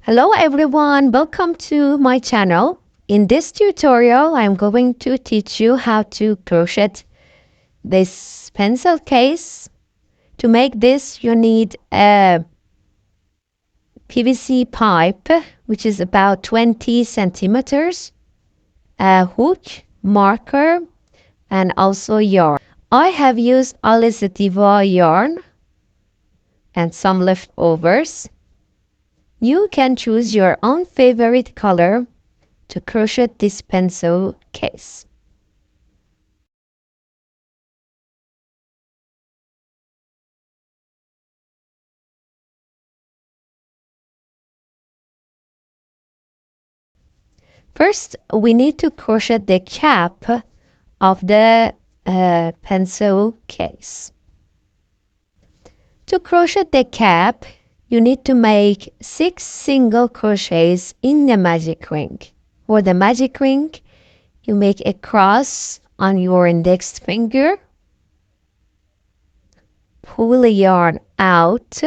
Hello everyone, welcome to my channel. In this tutorial, I'm going to teach you how to crochet this pencil case. To make this, you need a PVC pipe, which is about 20 centimeters, a hook, marker, and also yarn. I have used Alice Diva yarn and some leftovers. You can choose your own favorite color to crochet this pencil case. First, we need to crochet the cap of the pencil case. To crochet the cap, you need to make 6 single crochets in the magic ring. For the magic ring, you make a cross on your index finger, pull the yarn out,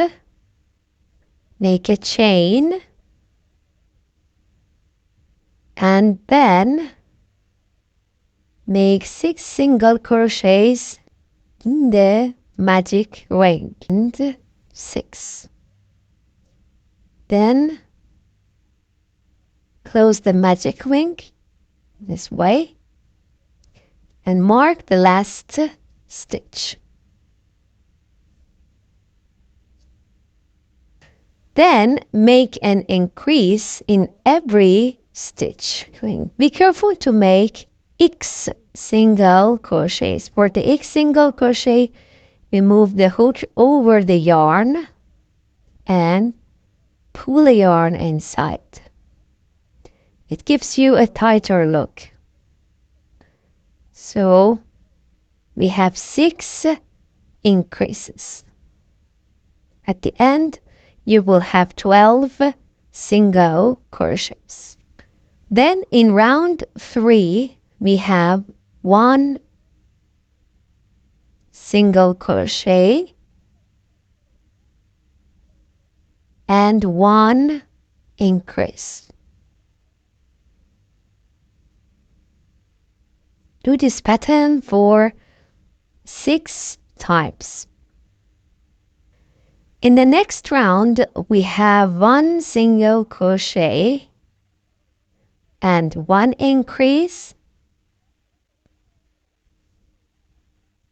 make a chain, and then make 6 single crochets in the magic ring. And 6. Then close the magic ring this way and mark the last stitch. Then make an increase in every stitch. Be careful to make X single crochets. For the X single crochet, remove the hook over the yarn and pull the yarn inside. It gives you a tighter look. So we have 6 increases. At the end, you will have 12 single crochets. Then in round 3, we have 1 single crochet and 1 increase. Do this pattern for 6 times. In the next round, we have 1 single crochet and 1 increase.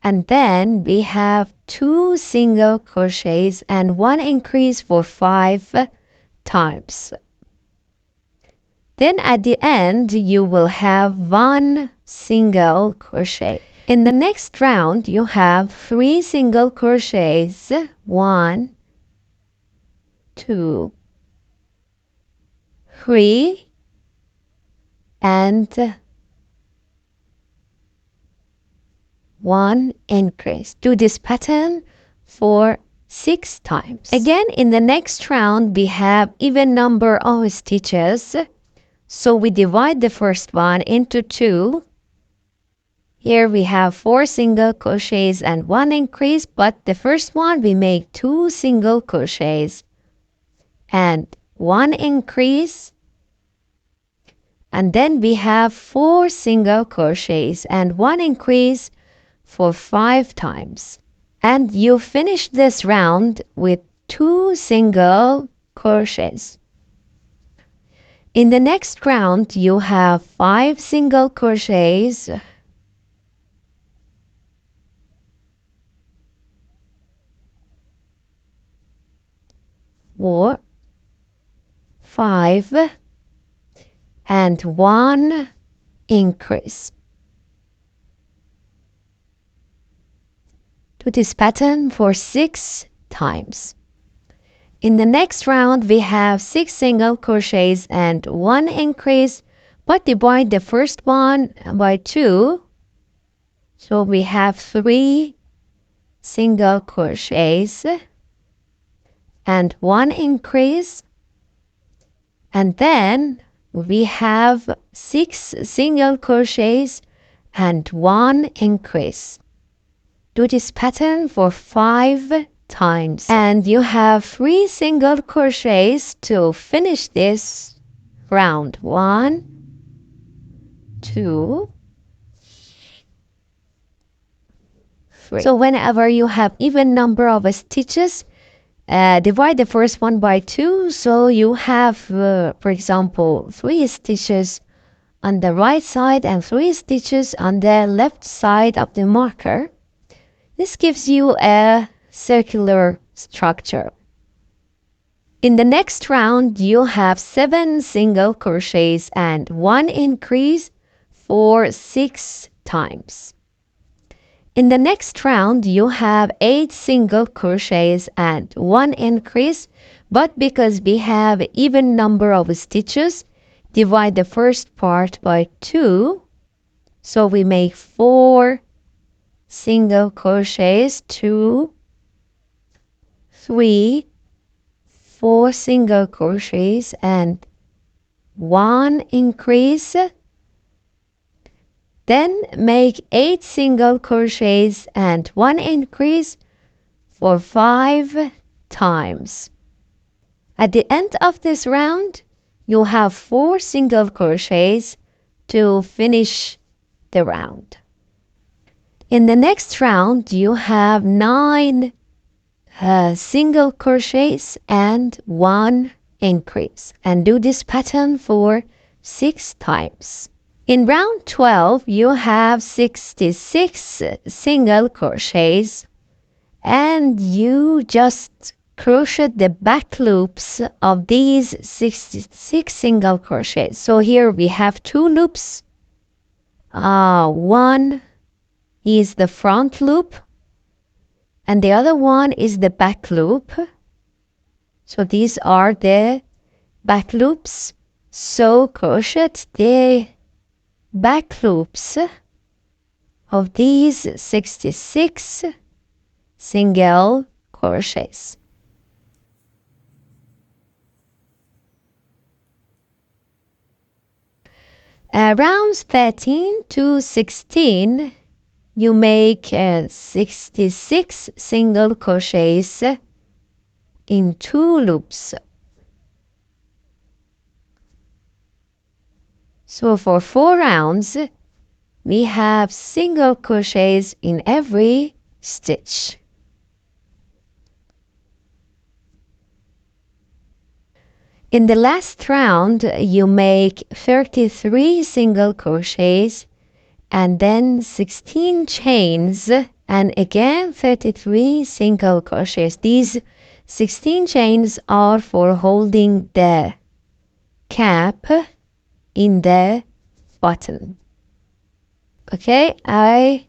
And then we have 2 single crochets and 1 increase for 5 times. Then at the end, you will have 1 single crochet. In the next round, you have 3 single crochets. 1, 2, 3, and 1 increase. Do this pattern for 6 times. Again, in the next round, we have even number of stitches. So we divide the first one into 2. Here we have 4 single crochets and 1 increase, but the first one we make 2 single crochets and 1 increase. And then we have 4 single crochets and 1 increase for 5 times. And you finish this round with 2 single crochets. In the next round, you have 5 single crochets, 4, 5, and 1 increase. Do this pattern for 6 times. In the next round, we have 6 single crochets and 1 increase, but divide the first one by 2. So we have 3 single crochets and 1 increase. And then we have 6 single crochets and 1 increase. Do this pattern for 5 times. And you have 3 single crochets to finish this round. 1, 2, 3. So whenever you have even number of stitches, divide the first one by 2, so you have, for example, 3 stitches on the right side and 3 stitches on the left side of the marker. This gives you a circular structure. In the next round, you have 7 single crochets and 1 increase for 6 times. In the next round, you have 8 single crochets and 1 increase, but because we have even number of stitches, divide the first part by 2, so we make 4 single crochets, 2, 3, 4 single crochets and 1 increase. Then make 8 single crochets and 1 increase for 5 times. At the end of this round, you have 4 single crochets to finish the round. In the next round, you have 9 single crochets and 1 increase, and do this pattern for 6 times. In round 12, you have 66 single crochets, and you just crochet the back loops of these 66 single crochets. So here we have 2 loops. One is the front loop and the other one is the back loop. So these are the back loops. So crochet the back loops of these 66 single crochets. Rounds 13 to 16, you make 66 single crochets in 2 loops. So for 4 rounds, we have single crochets in every stitch. In the last round, you make 33 single crochets and then 16 chains and again 33 single crochets. These 16 chains are for holding the cap in the button. Okay, I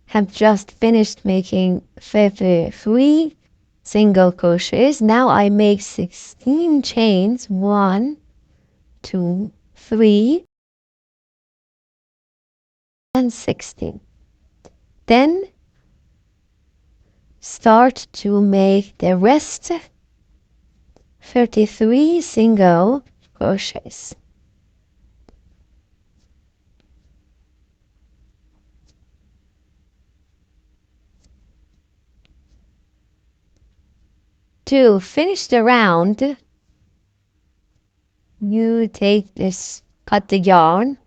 have just finished making 33 single crochets. Now I make 16 chains. 1, 2, 3, and 16. Then start to make the rest 33 single crochets. To finish the round, you take this, cut the yarn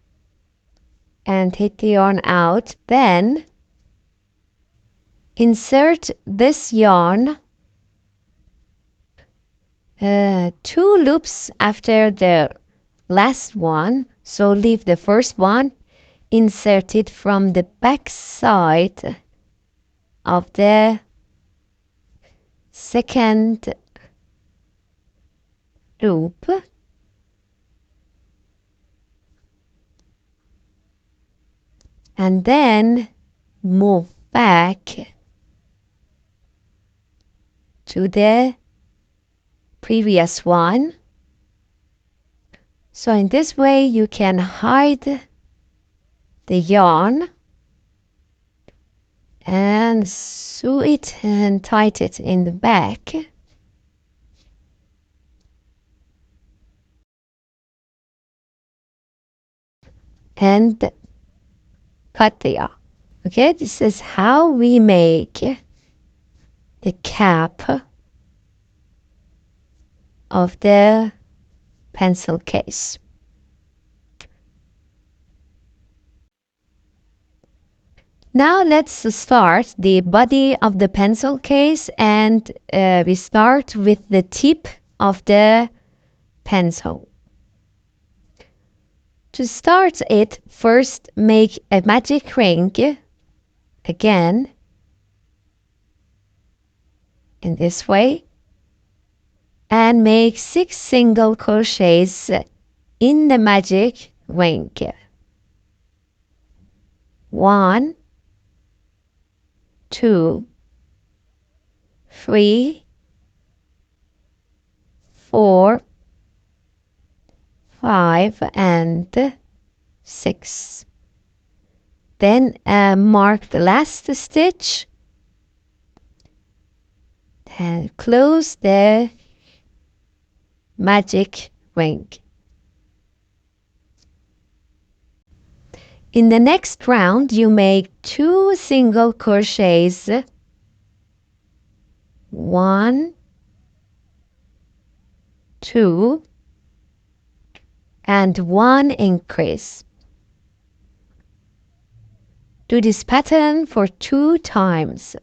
and take the yarn out. Then insert this yarn 2 loops after the last one. So leave the first one, insert it from the back side of the second loop, and then move back to the previous one. So in this way you can hide the yarn and sew it and tie it in the back. And cut the yarn. Okay, this is how we make the cap of the pencil case. Now let's start the body of the pencil case, and we start with the tip of the pencil. To start it, first make a magic ring again in this way, and make 6 single crochets in the magic ring. 1, 2, 3, 4, 5, and 6. Then mark the last stitch and close the magic ring. In the next round, you make 2 single crochets, 1, 2, and 1 increase. Do this pattern for 2 times.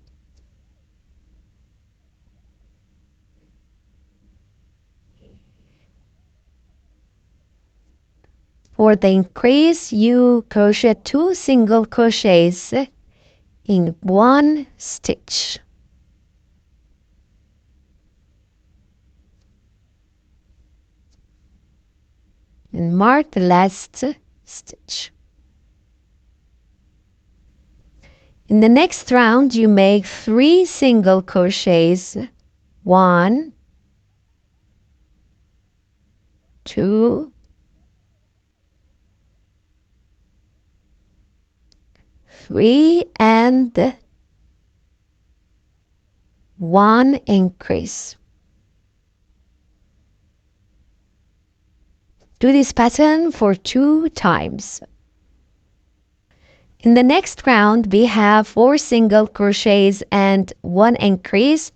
For the increase, you crochet 2 single crochets in 1 stitch. And mark the last stitch. In the next round, you make 3 single crochets, 1, 2, 3, and 1 increase. Do this pattern for 2 times. In the next round, we have 4 single crochets and 1 increase,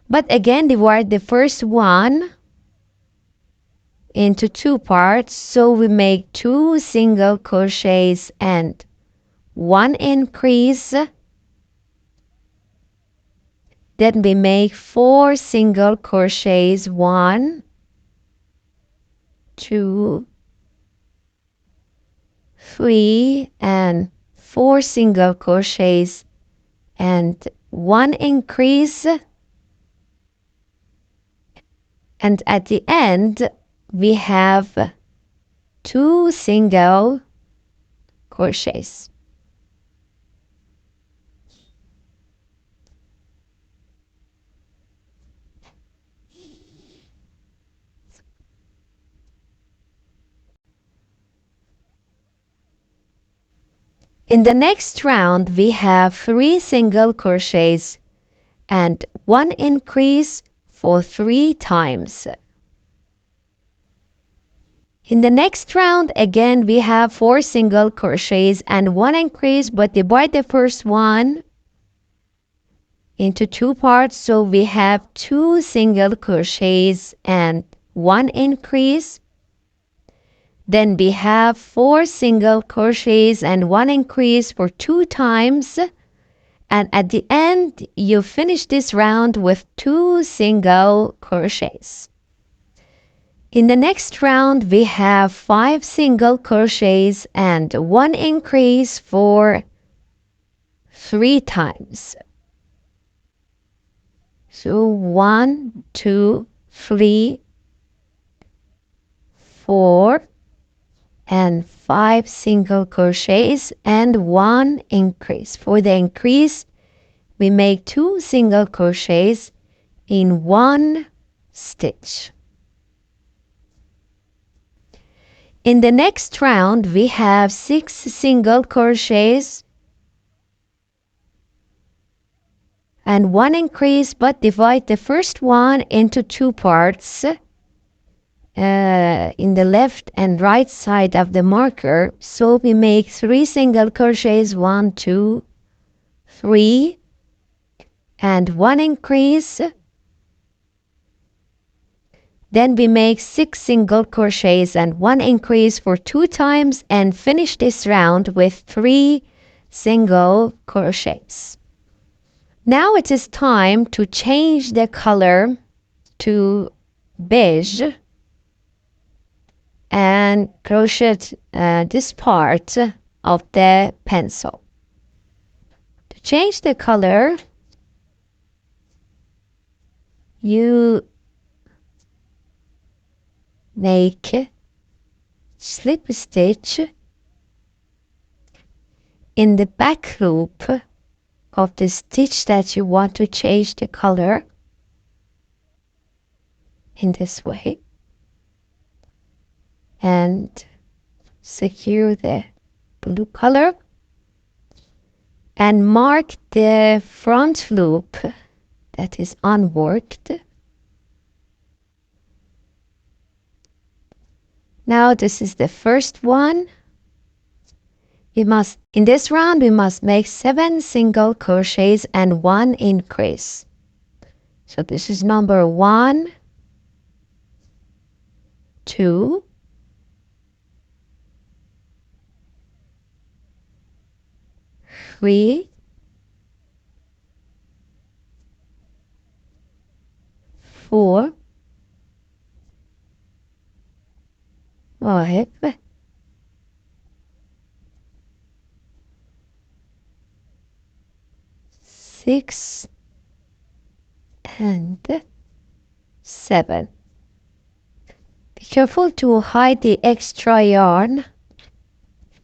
but again divide the first one into 2 parts, so we make 2 single crochets and 1 increase. Then we make 4 single crochets, 1, 2, 3, and 4 single crochets and 1 increase. And at the end, we have 2 single crochets. In the next round, we have 3 single crochets and 1 increase for 3 times. In the next round, again, we have 4 single crochets and 1 increase, but divide the first one into 2 parts, so we have 2 single crochets and 1 increase. Then we have 4 single crochets and 1 increase for 2 times. And at the end, you finish this round with 2 single crochets. In the next round, we have 5 single crochets and 1 increase for 3 times. So 1, 2, 3, 4, and 5 single crochets and 1 increase. For the increase, we make 2 single crochets in 1 stitch. In the next round, we have 6 single crochets and 1 increase, but divide the first one into 2 parts. In the left and right side of the marker, so we make 3 single crochets, 1, 2, 3, and 1 increase. Then we make 6 single crochets and 1 increase for 2 times and finish this round with 3 single crochets. Now it is time to change the color to beige and crochet this part of the pencil. To change the color, you make slip stitch in the back loop of the stitch that you want to change the color in this way, and secure the blue color and mark the front loop that is unworked. Now this is the first one. In this round we must make 7 single crochets and 1 increase. So this is number 1, 2, 3, 4, 5, 6, and 7. Be careful to hide the extra yarn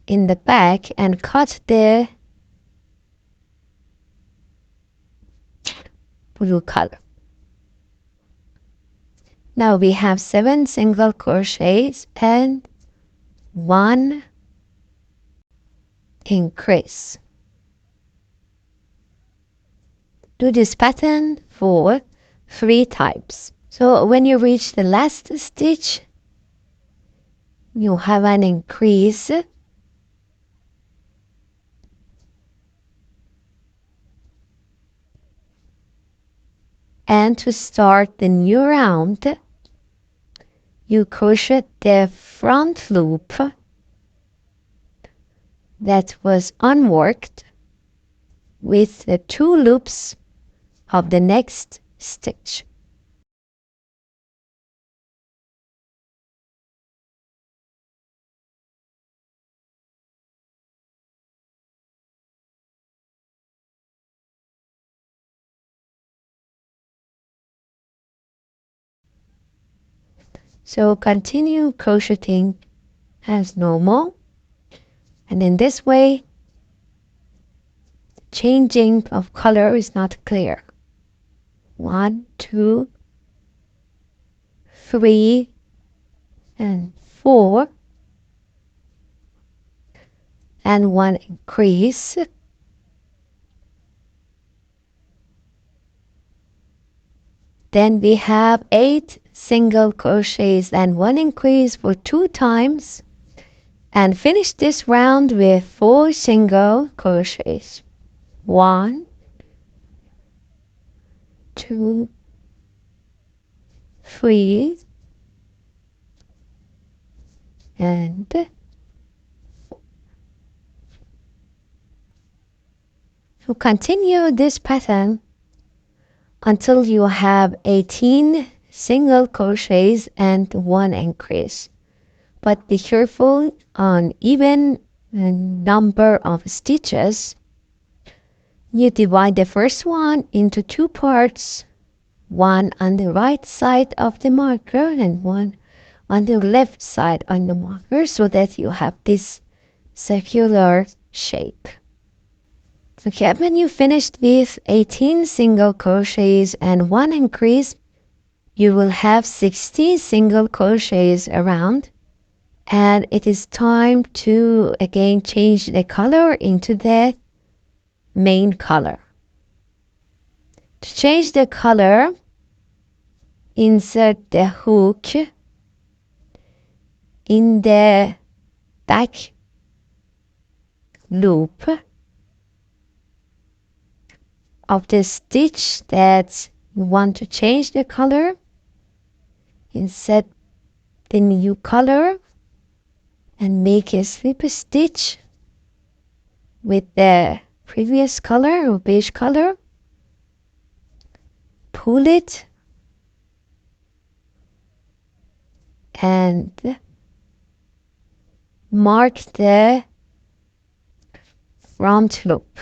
in the back and cut the blue color. Now we have 7 single crochets and 1 increase. Do this pattern for 3 times. So when you reach the last stitch, you have an increase and to start the new round, you crochet the front loop that was unworked with the 2 loops of the next stitch. So continue crocheting as normal, and in this way changing of color is not clear. 1, 2, 3, and 4, and 1 increase. Then we have 8 single crochets and 1 increase for 2 times, and finish this round with 4 single crochets. 1, 2, 3, and 4. So continue this pattern until you have 18 single crochets and 1 increase. But be careful on even number of stitches. You divide the first one into 2 parts, one on the right side of the marker and one on the left side on the marker, so that you have this circular shape. Okay, when you finished with 18 single crochets and 1 increase, you will have 60 single crochets around, and it is time to again change the color into the main color. To change the color, insert the hook in the back loop of the stitch that you want to change the color, insert the new color and make a slip stitch with the previous color or beige color. Pull it and mark the front loop.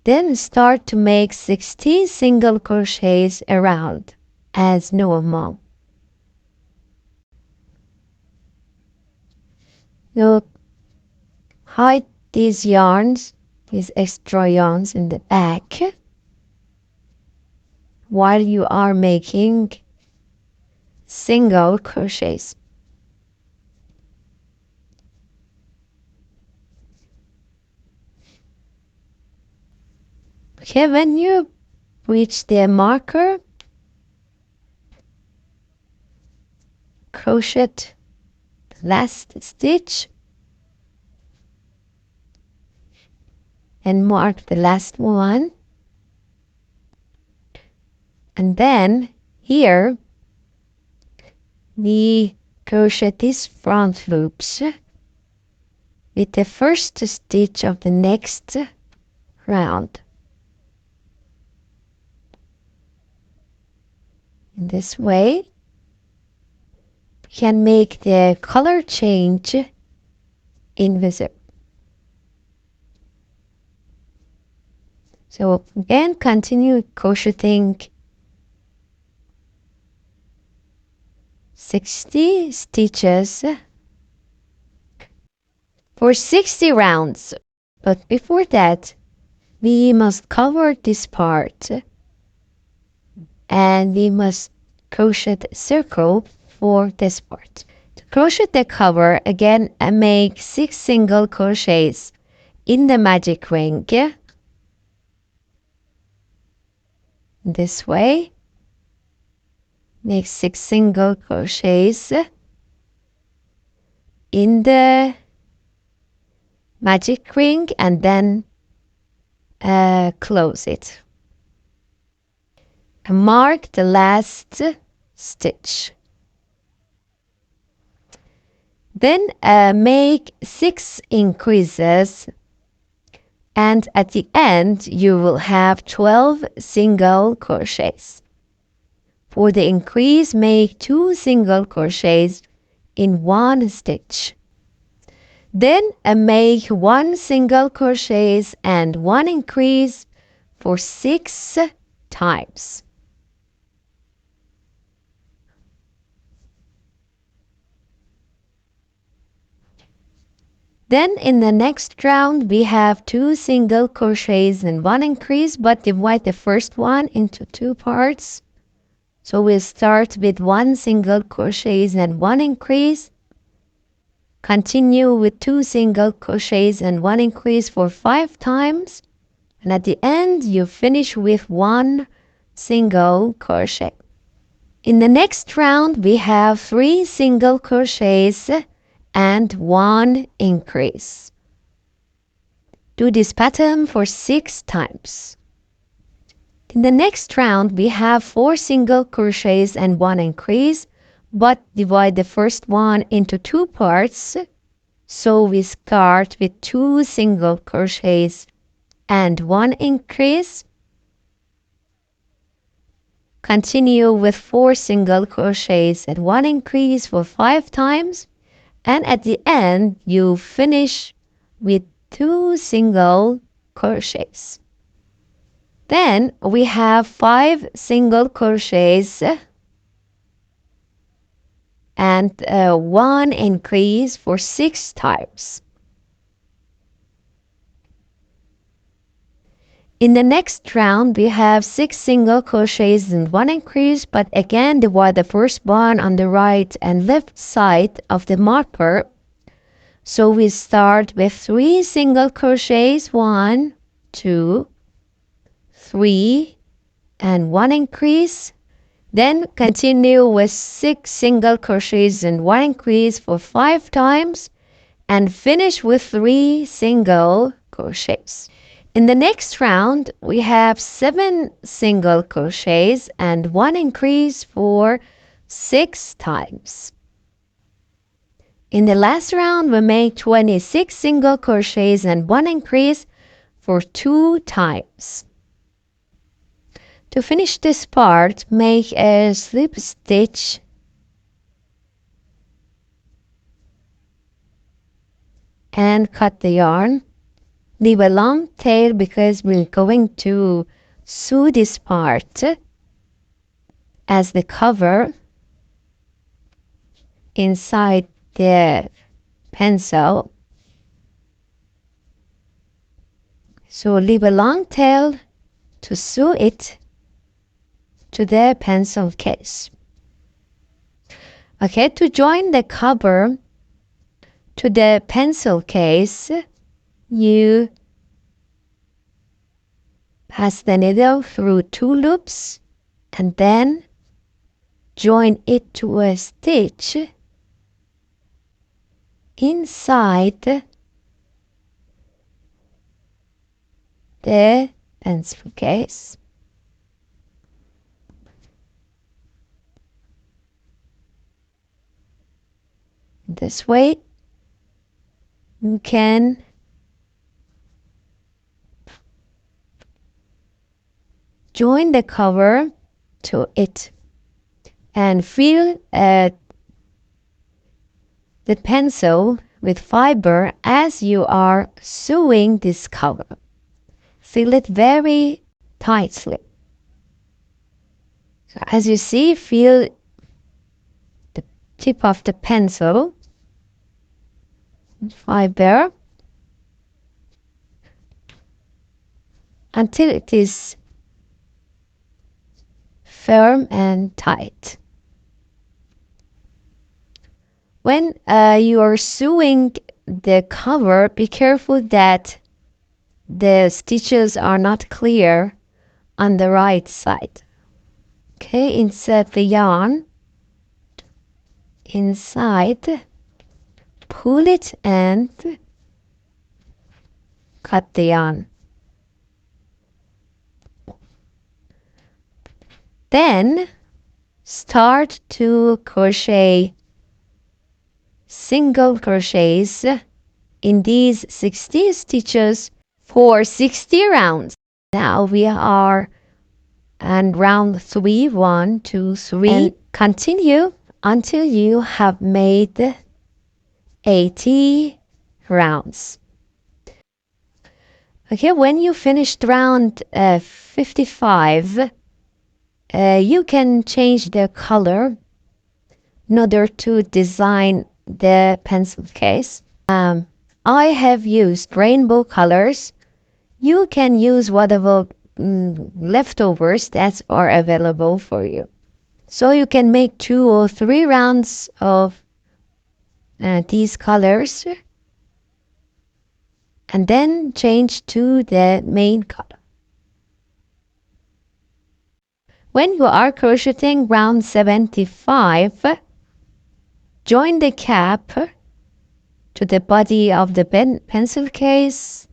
Then start to make 60 single crochets around as normal. Now hide these yarns, these extra yarns in the back while you are making single crochets. Okay, when you reach the marker, crochet the last stitch and mark the last one, and then here we crochet these front loops with the first stitch of the next round. In this way, we can make the color change invisible. So again, continue crocheting 60 stitches for 60 rounds. But before that, we must cover this part and we must crochet a circle for this part. To crochet the cover, again, make 6 single crochets in the magic ring. This way, make 6 single crochets in the magic ring and then close it. Mark the last stitch. Then make 6 increases, and at the end you will have 12 single crochets. For the increase, make 2 single crochets in one stitch. Then make 1 single crochets and 1 increase for 6 times. Then in the next round we have 2 single crochets and 1 increase, but divide the first one into 2 parts. So we'll start with 1 single crochets and 1 increase. Continue with 2 single crochets and 1 increase for 5 times. And at the end you finish with 1 single crochet. In the next round we have 3 single crochets and 1 increase. Do this pattern for 6 times. In the next round we have 4 single crochets and 1 increase, but divide the first one into 2 parts. So we start with 2 single crochets and 1 increase. Continue with 4 single crochets and 1 increase for 5 times. And at the end, you finish with 2 single crochets. Then we have 5 single crochets and 1 increase for 6 times. In the next round, we have 6 single crochets and 1 increase, but again divide the first one on the right and left side of the marker. So we start with 3 single crochets, 1, 2, 3, and 1 increase. Then continue with 6 single crochets and 1 increase for 5 times. and finish with 3 single crochets. In the next round, we have 7 single crochets and 1 increase for 6 times. In the last round, we make 26 single crochets and 1 increase for 2 times. To finish this part, make a slip stitch and cut the yarn. Leave a long tail because we're going to sew this part as the cover inside the pencil. So leave a long tail to sew it to the pencil case. Okay, to join the cover to the pencil case, you pass the needle through 2 loops and then join it to a stitch inside the pencil case. This way, you can join the cover to it and fill the pencil with fiber as you are sewing this cover. Fill it very tightly. So as you see, feel the tip of the pencil fiber until it is firm and tight. When you are sewing the cover, be careful that the stitches are not clear on the right side. Okay, insert the yarn inside, pull it and cut the yarn. Then start to crochet single crochets in these 60 stitches for 60 rounds. Now we are on round 3, 1, 2, 3, and continue until you have made 80 rounds. Okay, when you finished round 55, you can change the color in order to design the pencil case. I have used rainbow colors. You can use whatever leftovers that are available for you. So you can make 2 or 3 rounds of these colors and then change to the main color. When you are crocheting round 75, join the cap to the body of the pencil case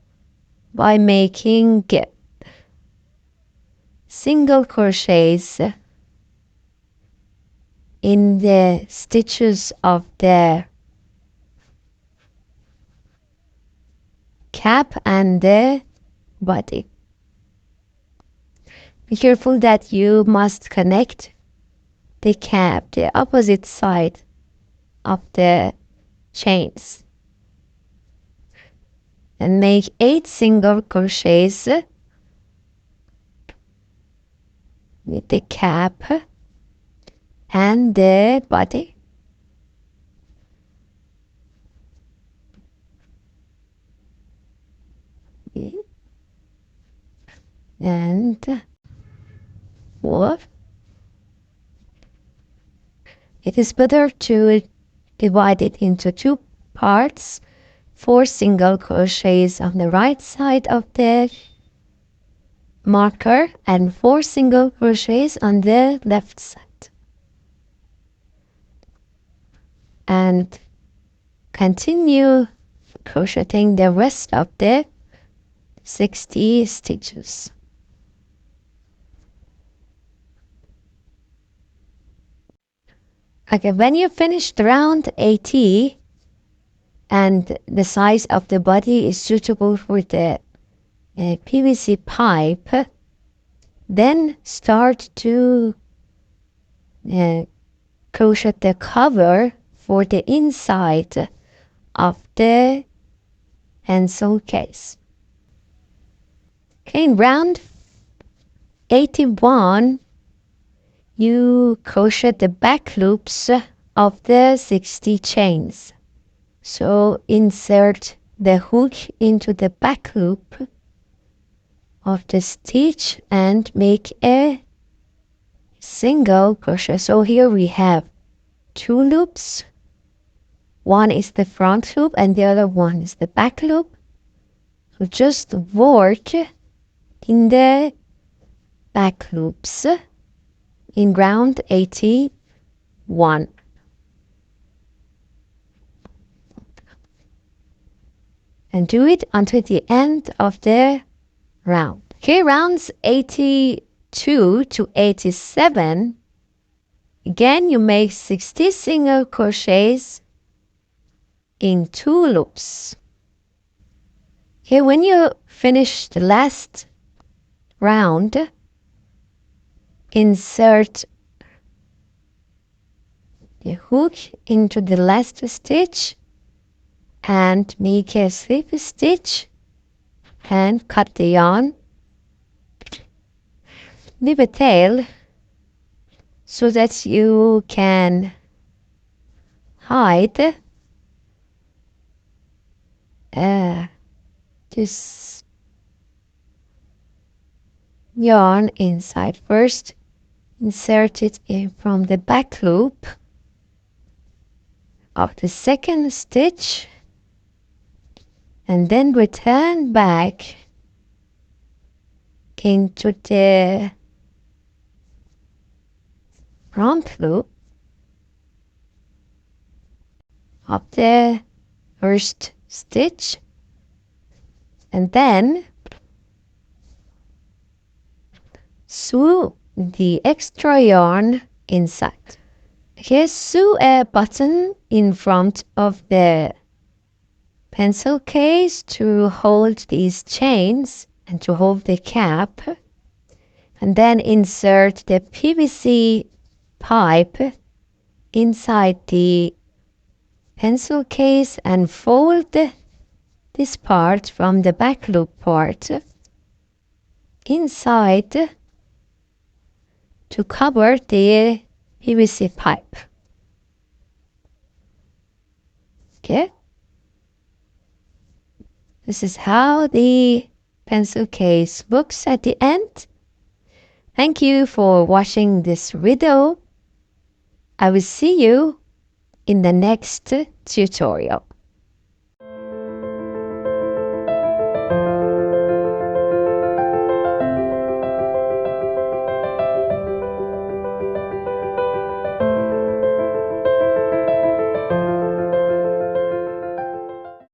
by making single crochets in the stitches of the cap and the body. Be careful that you must connect the cap, the opposite side of the chains, and make 8 single crochets with the cap and the body. And 4. It is better to divide it into 2 parts, 4 single crochets on the right side of the marker and 4 single crochets on the left side. And continue crocheting the rest of the 60 stitches. Okay, when you finish round 80 and the size of the body is suitable for the PVC pipe, then start to crochet the cover for the inside of the pencil case. Okay, in round 81, you crochet the back loops of the 60 chains. So insert the hook into the back loop of the stitch and make a single crochet. So here we have 2 loops. One is the front loop and the other one is the back loop. So just work in the back loops in round 81. And do it until the end of the round. Okay, rounds 82 to 87. Again, you make 60 single crochets in 2 loops. Okay, when you finish the last round, insert the hook into the last stitch and make a slip stitch and cut the yarn. Leave a tail so that you can hide this yarn inside. First, insert it in from the back loop of the second stitch and then return back into the front loop of the first stitch and then sew the extra yarn inside. Okay, sew a button in front of the pencil case to hold these chains and to hold the cap, and then insert the PVC pipe inside the pencil case and fold this part from the back loop part inside to cover the PVC pipe. Okay, this is how the pencil case looks at the end. Thank you for watching this video. I will see you in the next tutorial.